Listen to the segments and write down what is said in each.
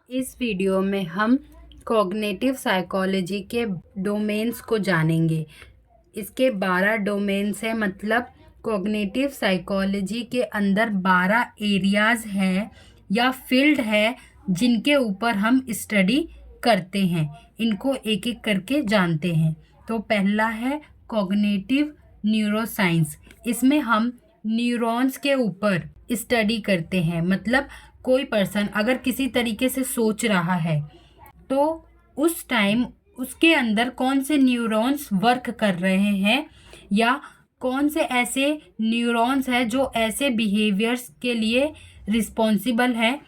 इस वीडियो में हम कॉग्निटिव साइकोलॉजी के डोमेन्स को जानेंगे। इसके 12 डोमेन्स हैं, मतलब कॉग्निटिव साइकोलॉजी के अंदर 12 एरियाज़ हैं या फील्ड है जिनके ऊपर हम स्टडी करते हैं। इनको एक एक करके जानते हैं। तो पहला है कॉग्निटिव न्यूरोसाइंस। इसमें हम न्यूरॉन्स के ऊपर स्टडी करते हैं। मतलब कोई पर्सन अगर किसी तरीके से सोच रहा है तो उस टाइम उसके अंदर कौन से न्यूरॉन्स वर्क कर रहे हैं या कौन से ऐसे न्यूरॉन्स हैं जो ऐसे बिहेवियर्स के लिए रिस्पॉन्सिबल है,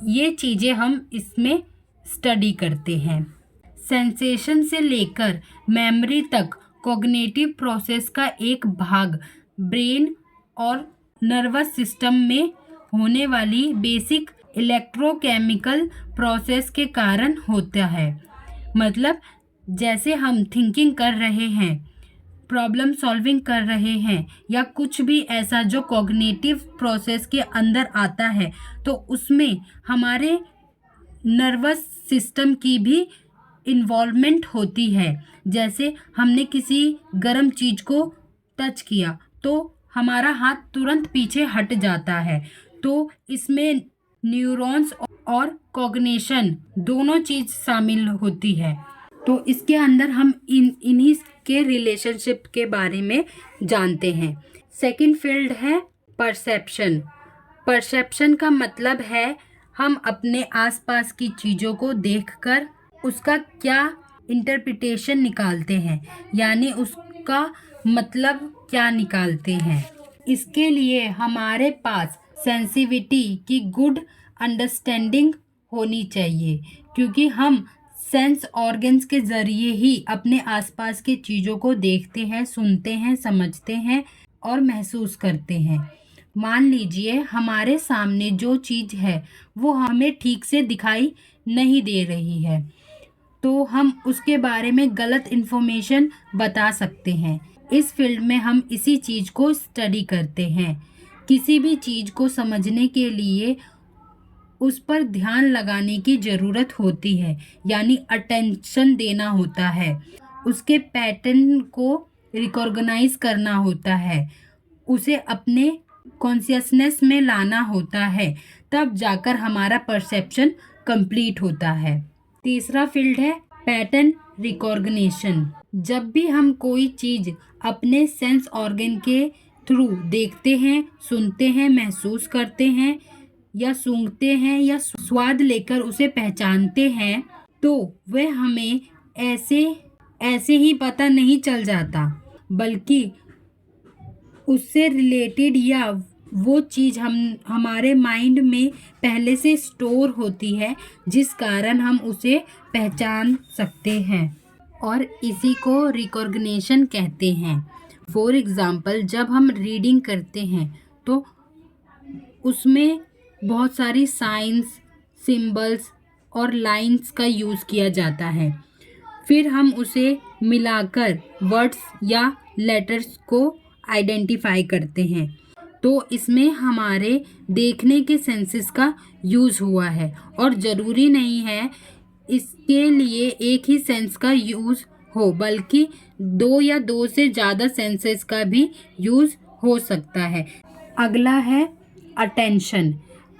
ये चीज़ें हम इसमें स्टडी करते हैं। सेंसेशन से लेकर मेमोरी तक कॉग्निटिव प्रोसेस का एक भाग ब्रेन और नर्वस सिस्टम में होने वाली बेसिक इलेक्ट्रोकेमिकल प्रोसेस के कारण होता है। मतलब जैसे हम थिंकिंग कर रहे हैं, प्रॉब्लम सॉल्विंग कर रहे हैं या कुछ भी ऐसा जो कॉग्निटिव प्रोसेस के अंदर आता है, तो उसमें हमारे नर्वस सिस्टम की भी इन्वॉल्वमेंट होती है। जैसे हमने किसी गर्म चीज़ को टच किया तो हमारा हाथ तुरंत पीछे हट जाता है। तो इसमें न्यूरॉन्स और कॉग्निशन दोनों चीज़ शामिल होती है। तो इसके अंदर हम इन्हीं के रिलेशनशिप के बारे में जानते हैं। सेकंड फील्ड है परसेप्शन। परसेप्शन का मतलब है हम अपने आसपास की चीज़ों को देखकर उसका क्या इंटरप्रिटेशन निकालते हैं, यानी उसका मतलब क्या निकालते हैं। इसके लिए हमारे पास सेंसिटिविटी की गुड अंडरस्टैंडिंग होनी चाहिए, क्योंकि हम सेंस ऑर्गन्स के ज़रिए ही अपने आसपास की चीज़ों को देखते हैं, सुनते हैं, समझते हैं और महसूस करते हैं। मान लीजिए हमारे सामने जो चीज़ है वो हमें ठीक से दिखाई नहीं दे रही है, तो हम उसके बारे में गलत इन्फॉर्मेशन बता सकते हैं। इस फील्ड में हम इसी चीज़ को स्टडी करते हैं। किसी भी चीज़ को समझने के लिए उस पर ध्यान लगाने की ज़रूरत होती है, यानी अटेंशन देना होता है, उसके पैटर्न को रिकॉग्नाइज करना होता है, उसे अपने कॉन्शियसनेस में लाना होता है, तब जाकर हमारा परसेप्शन कंप्लीट होता है। तीसरा फील्ड है पैटर्न रिकॉग्निशन। जब भी हम कोई चीज़ अपने सेंस ऑर्गन के थ्रू देखते हैं, सुनते हैं, महसूस करते हैं या सूंघते हैं या स्वाद लेकर उसे पहचानते हैं, तो वह हमें ऐसे ही पता नहीं चल जाता, बल्कि उससे रिलेटेड या वो चीज़ हमारे माइंड में पहले से स्टोर होती है, जिस कारण हम उसे पहचान सकते हैं और इसी को रिकॉग्निशन कहते हैं। फॉर एग्ज़ाम्पल, जब हम रीडिंग करते हैं तो उसमें बहुत सारी साइंस, सिंबल्स और लाइंस का यूज़ किया जाता है। फिर हम उसे मिलाकर वर्ड्स या लेटर्स को आइडेंटिफाई करते हैं। तो इसमें हमारे देखने के सेंसेस का यूज़ हुआ है और ज़रूरी नहीं है इसके लिए एक ही सेंस का यूज़ हो, बल्कि 2 या 2 से ज़्यादा सेंसेस का भी यूज़ हो सकता है। अगला है अटेंशन।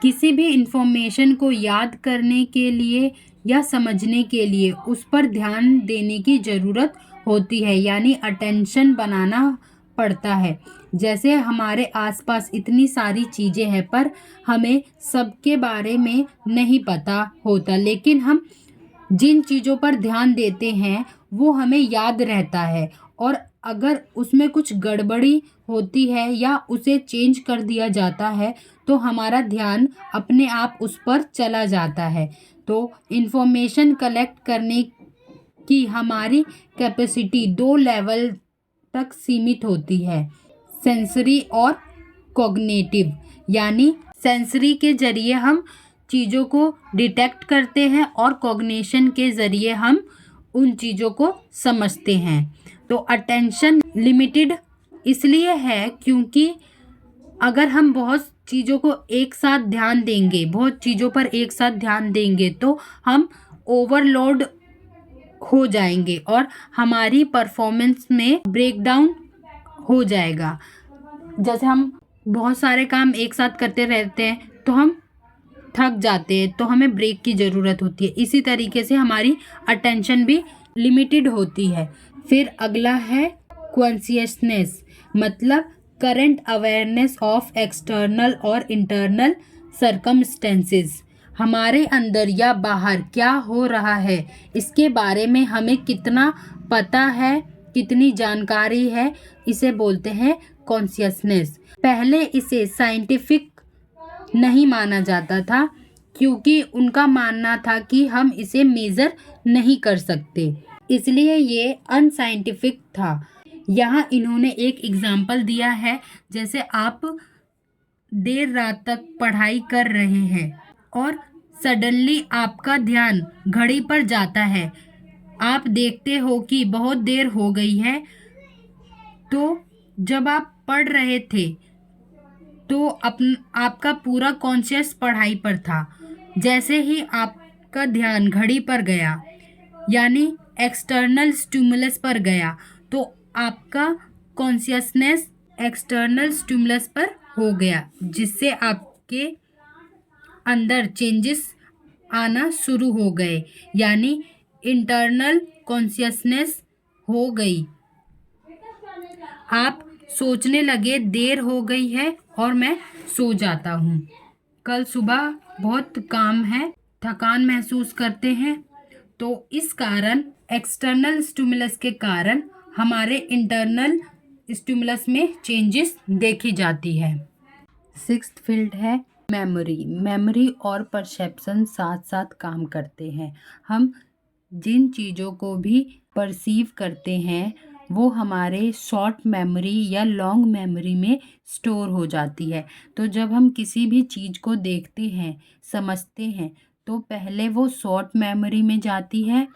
किसी भी इंफॉर्मेशन को याद करने के लिए या समझने के लिए उस पर ध्यान देने की ज़रूरत होती है, यानी अटेंशन बनाना पड़ता है। जैसे हमारे आसपास इतनी सारी चीज़ें हैं पर हमें सबके बारे में नहीं पता होता, लेकिन हम जिन चीज़ों पर ध्यान देते हैं वो हमें याद रहता है, और अगर उसमें कुछ गड़बड़ी होती है या उसे चेंज कर दिया जाता है तो हमारा ध्यान अपने आप उस पर चला जाता है। तो इन्फॉर्मेशन कलेक्ट करने की हमारी कैपेसिटी 2 लेवल तक सीमित होती है, सेंसरी और कॉग्निटिव। यानी सेंसरी के ज़रिए हम चीज़ों को डिटेक्ट करते हैं और कॉग्निशन के ज़रिए हम उन चीज़ों को समझते हैं। तो अटेंशन लिमिटेड इसलिए है क्योंकि अगर हम बहुत चीज़ों को एक साथ ध्यान देंगे, बहुत चीज़ों पर एक साथ ध्यान देंगे तो हम ओवरलोड हो जाएंगे और हमारी परफॉर्मेंस में ब्रेकडाउन हो जाएगा। जैसे हम बहुत सारे काम एक साथ करते रहते हैं तो हम थक जाते हैं, तो हमें ब्रेक की ज़रूरत होती है। इसी तरीके से हमारी अटेंशन भी लिमिटेड होती है। फिर अगला है कॉन्शियसनेस, मतलब करंट अवेयरनेस ऑफ एक्सटर्नल और इंटरनल सर्कमस्टेंसेस। हमारे अंदर या बाहर क्या हो रहा है इसके बारे में हमें कितना पता है, कितनी जानकारी है, इसे बोलते हैं कॉन्शियसनेस। पहले इसे साइंटिफिक नहीं माना जाता था क्योंकि उनका मानना था कि हम इसे मेज़र नहीं कर सकते, इसलिए ये अनसाइंटिफिक था। यहाँ इन्होंने एक एग्जाम्पल दिया है, जैसे आप देर रात तक पढ़ाई कर रहे हैं और सडनली आपका ध्यान घड़ी पर जाता है। आप देखते हो कि बहुत देर हो गई है, तो जब आप पढ़ रहे थे तो आपका पूरा कॉन्शियस पढ़ाई पर था। जैसे ही आपका ध्यान घड़ी पर गया, यानी एक्सटर्नल स्टिमुलस पर गया, तो आपका कॉन्शियसनेस एक्सटर्नल स्टिमुलस पर हो गया, जिससे आपके अंदर चेंजेस आना शुरू हो गए, यानी इंटरनल कॉन्शियसनेस हो गई। आप सोचने लगे देर हो गई है और मैं सो जाता हूँ। कल सुबह बहुत काम है, थकान महसूस करते हैं, तो इस कारण एक्सटर्नल स्टिमुलस के कारण हमारे इंटरनल स्टिमुलस में चेंजेस देखी जाती है। सिक्स्थ फील्ड है मेमोरी। मेमोरी और परसेप्शन साथ साथ काम करते हैं। हम जिन चीज़ों को भी परसीव करते हैं वो हमारे शॉर्ट मेमोरी या लॉन्ग मेमोरी में स्टोर हो जाती है। तो जब हम किसी भी चीज़ को देखते हैं, समझते हैं, तो पहले वो शॉर्ट मेमोरी में जाती है,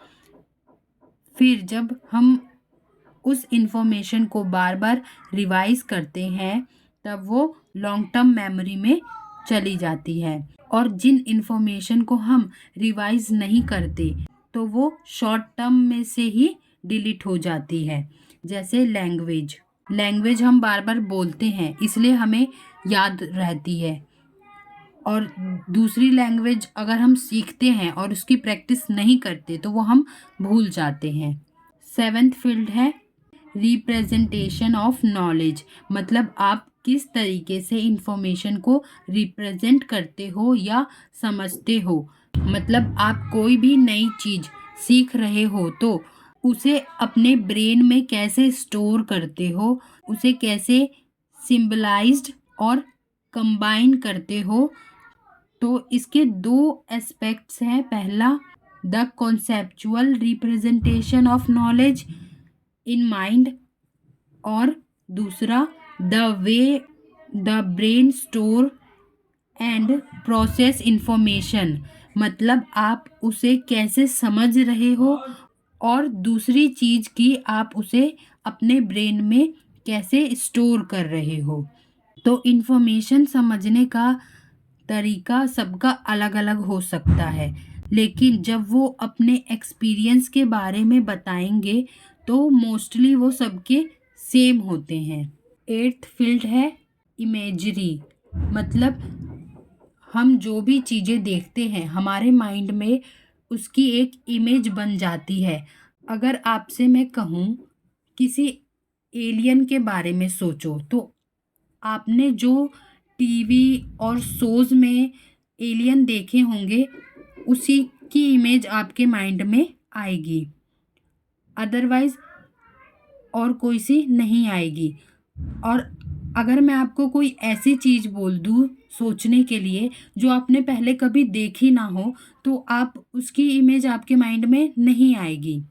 फिर जब हम उस इंफॉर्मेशन को बार बार रिवाइज करते हैं तब वो लॉन्ग टर्म मेमोरी में चली जाती है। और जिन इंफॉर्मेशन को हम रिवाइज नहीं करते तो वो शॉर्ट टर्म में से ही डिलीट हो जाती है। जैसे लैंग्वेज, लैंग्वेज हम बार बार बोलते हैं इसलिए हमें याद रहती है, और दूसरी लैंग्वेज अगर हम सीखते हैं और उसकी प्रैक्टिस नहीं करते तो वो हम भूल जाते हैं। सेवेंथ फील्ड है रिप्रेजेंटेशन ऑफ नॉलेज, मतलब आप किस तरीके से इंफॉर्मेशन को रिप्रेजेंट करते हो या समझते हो। मतलब आप कोई भी नई चीज़ सीख रहे हो तो उसे अपने ब्रेन में कैसे स्टोर करते हो, उसे कैसे सिंबलाइज्ड और कंबाइन करते हो। तो इसके दो एस्पेक्ट्स हैं। पहला, the conceptual representation of knowledge in mind, और दूसरा the way the brain store and process information, मतलब आप उसे कैसे समझ रहे हो और दूसरी चीज़ की आप उसे अपने ब्रेन में कैसे स्टोर कर रहे हो। तो इन्फॉर्मेशन समझने का तरीका सबका अलग अलग हो सकता है, लेकिन जब वो अपने एक्सपीरियंस के बारे में बताएंगे तो मोस्टली वो सबके सेम होते हैं। एट्थ फील्ड है इमेजरी, मतलब हम जो भी चीज़ें देखते हैं हमारे माइंड में उसकी एक इमेज बन जाती है। अगर आपसे मैं कहूँ किसी एलियन के बारे में सोचो, तो आपने जो टीवी और शोज़ में एलियन देखे होंगे उसी की इमेज आपके माइंड में आएगी, अदरवाइज और कोई सी नहीं आएगी। और अगर मैं आपको कोई ऐसी चीज़ बोल दूँ सोचने के लिए जो आपने पहले कभी देखी ना हो, तो आप उसकी इमेज आपके माइंड में नहीं आएगी।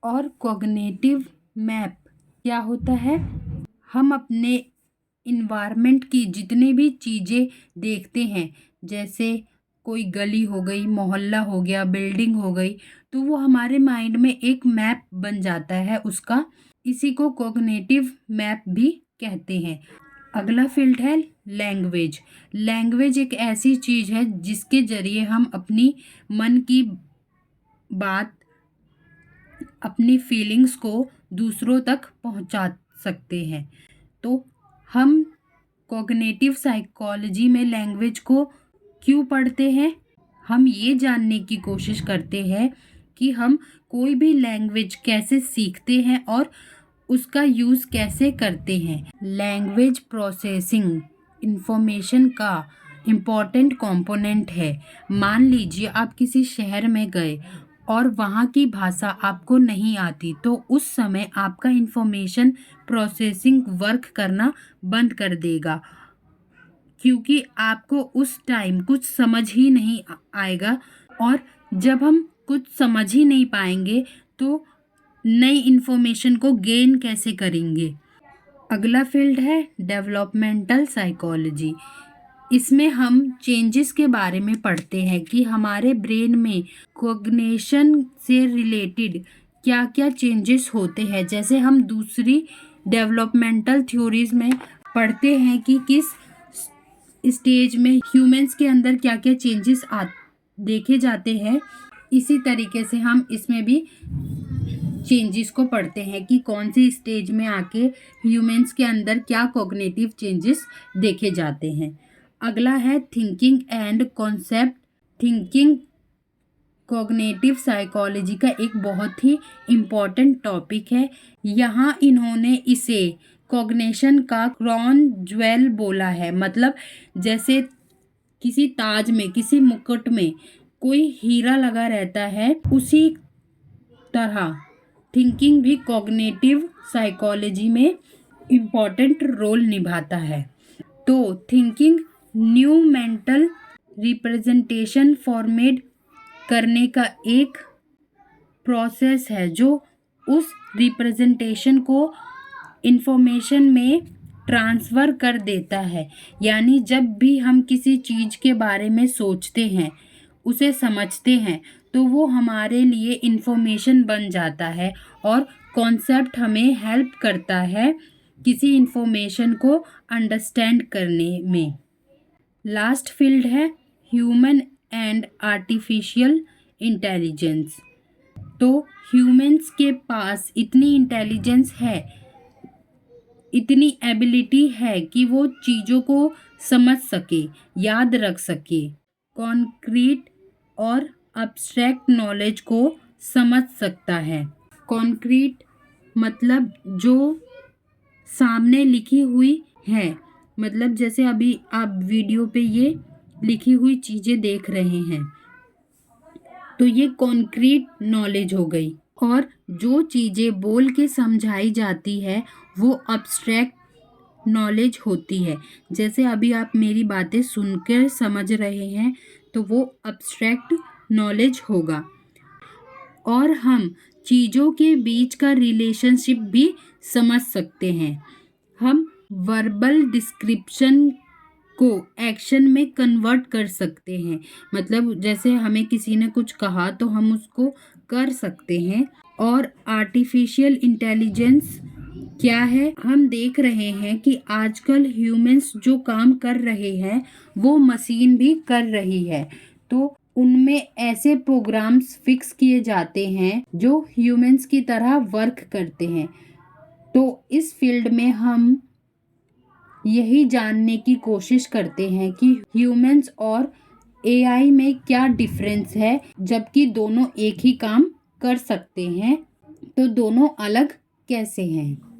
और कॉग्निटिव मैप क्या होता है? हम अपने इन्वायरमेंट की जितनी भी चीज़ें देखते हैं, जैसे कोई गली हो गई, मोहल्ला हो गया, बिल्डिंग हो गई, तो वो हमारे माइंड में एक मैप बन जाता है उसका। इसी को कॉग्निटिव मैप भी कहते हैं। अगला फील्ड है लैंग्वेज। लैंग्वेज एक ऐसी चीज़ है जिसके ज़रिए हम अपनी मन की बात, अपनी फीलिंग्स को दूसरों तक पहुंचा सकते हैं। तो हम कॉग्निटिव साइकोलॉजी में लैंग्वेज को क्यों पढ़ते हैं? हम ये जानने की कोशिश करते हैं कि हम कोई भी लैंग्वेज कैसे सीखते हैं और उसका यूज़ कैसे करते हैं। लैंग्वेज प्रोसेसिंग इंफॉर्मेशन का इम्पॉर्टेंट कंपोनेंट है। मान लीजिए आप किसी शहर में गए और वहाँ की भाषा आपको नहीं आती, तो उस समय आपका इंफॉर्मेशन प्रोसेसिंग वर्क करना बंद कर देगा, क्योंकि आपको उस टाइम कुछ समझ ही नहीं आएगा। और जब हम कुछ समझ ही नहीं पाएंगे तो नई इंफॉर्मेशन को गेन कैसे करेंगे। अगला फील्ड है डेवलपमेंटल साइकोलॉजी। इसमें हम चेंजेस के बारे में पढ़ते हैं कि हमारे ब्रेन में कॉग्निशन से रिलेटेड क्या क्या चेंजेस होते हैं। जैसे हम दूसरी डेवलपमेंटल थ्योरीज में पढ़ते हैं कि किस स्टेज में ह्यूमंस के अंदर क्या क्या चेंजेस देखे जाते हैं, इसी तरीके से हम इसमें भी चेंजेस को पढ़ते हैं कि कौन सी स्टेज में आके ह्यूमंस के अंदर क्या कॉग्निटिव चेंजेस देखे जाते हैं। अगला है thinking and concept thinking. Cognitive psychology का एक बहुत ही इम्पॉर्टेंट टॉपिक है। यहाँ इन्होंने इसे कॉग्निशन का क्राउन ज्वेल बोला है। मतलब जैसे किसी ताज में, किसी मुकुट में कोई हीरा लगा रहता है, उसी तरह थिंकिंग भी कॉग्निटिव साइकोलॉजी में इम्पॉर्टेंट रोल निभाता है। तो thinking new mental representation format करने का एक प्रोसेस है जो उस रिप्रेजेंटेशन को इंफॉर्मेशन में ट्रांसफ़र कर देता है। यानी जब भी हम किसी चीज़ के बारे में सोचते हैं, उसे समझते हैं, तो वो हमारे लिए इंफॉर्मेशन बन जाता है और कॉन्सेप्ट हमें हेल्प करता है किसी इंफॉर्मेशन को अंडरस्टैंड करने में। लास्ट फील्ड है ह्यूमन एंड आर्टिफिशियल इंटेलिजेंस। तो ह्यूमंस के पास इतनी इंटेलिजेंस है, इतनी एबिलिटी है कि वो चीज़ों को समझ सके, याद रख सके, कॉन्क्रीट और अब्स्ट्रैक्ट नॉलेज को समझ सकता है। कॉन्क्रीट मतलब जो सामने लिखी हुई है, मतलब जैसे अभी आप वीडियो पे ये लिखी हुई चीज़ें देख रहे हैं, तो ये कॉन्क्रीट नॉलेज हो गई। और जो चीज़ें बोल के समझाई जाती है वो अब्स्ट्रैक्ट नॉलेज होती है। जैसे अभी आप मेरी बातें सुनकर समझ रहे हैं, तो वो अब्स्ट्रैक्ट नॉलेज होगा। और हम चीज़ों के बीच का रिलेशनशिप भी समझ सकते हैं। हम वर्बल डिस्क्रिप्शन को एक्शन में कन्वर्ट कर सकते हैं। मतलब जैसे हमें किसी ने कुछ कहा तो हम उसको कर सकते हैं। और आर्टिफिशियल इंटेलिजेंस क्या है? हम देख रहे हैं कि आजकल ह्यूमंस जो काम कर रहे हैं वो मशीन भी कर रही है। तो उनमें ऐसे प्रोग्राम्स फिक्स किए जाते हैं जो ह्यूमंस की तरह वर्क करते हैं। तो इस फील्ड में हम यही जानने की कोशिश करते हैं कि ह्यूमंस और एआई में क्या डिफरेंस है। जबकि दोनों एक ही काम कर सकते हैं, तो दोनों अलग कैसे हैं।